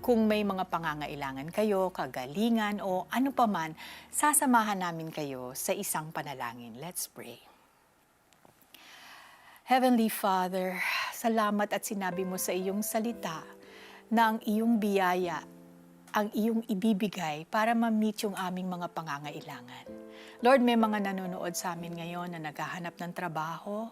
Kung may mga pangangailangan kayo, kagalingan o ano paman, sasamahan namin kayo sa isang panalangin. Let's pray. Heavenly Father, salamat at sinabi mo sa iyong salita na ang iyong biyaya, ang iyong ibibigay para ma-meet yung aming mga pangangailangan. Lord, may mga nanonood sa amin ngayon na naghahanap ng trabaho.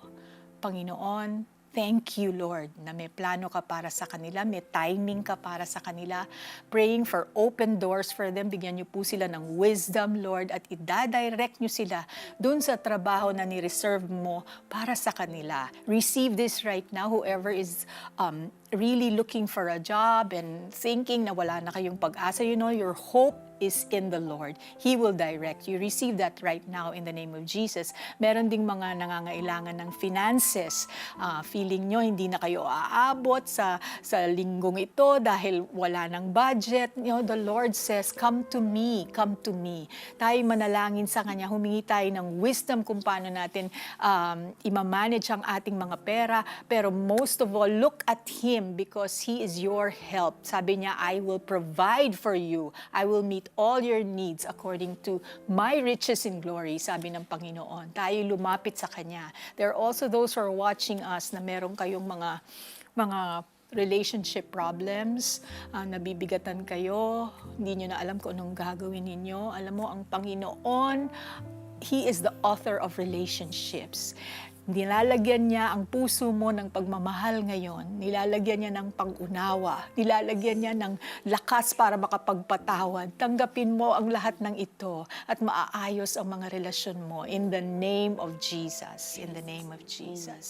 Panginoon, thank you, Lord, na may plano ka para sa kanila, may timing ka para sa kanila. Praying for open doors for them. Bigyan niyo po sila ng wisdom, Lord, at i-direct niyo sila dun sa trabaho na ni-reserve mo para sa kanila. Receive this right now, whoever is really looking for a job and thinking na wala na kayong pag-asa. You know, your hope is in the Lord. He will direct you. Receive that right now in the name of Jesus. Meron ding mga nangangailangan ng finances. Feeling nyo hindi na kayo aabot sa linggong ito dahil wala ng budget. You know, the Lord says, come to me, come to me. Tayo manalangin sa Kanya, humingi tayo ng wisdom kung paano natin i-manage ang ating mga pera. Pero most of all, look at Him because He is your help. Sabi niya, I will provide for you. I will meet all your needs according to my riches in glory, sabi ng Panginoon. Tayo lumapit sa Kanya. There are also those who are watching us na meron kayong mga relationship problems, nabibigatan kayo, hindi nyo na alam kung anong gagawin ninyo. Alam mo, ang Panginoon, He is the author of relationships. Nilalagyan niya ang puso mo ng pagmamahal ngayon. Nilalagyan niya ng pag-unawa. Nilalagyan niya ng lakas para makapagpatawad. Tanggapin mo ang lahat ng ito at maaayos ang mga relasyon mo in the name of Jesus. In the name of Jesus.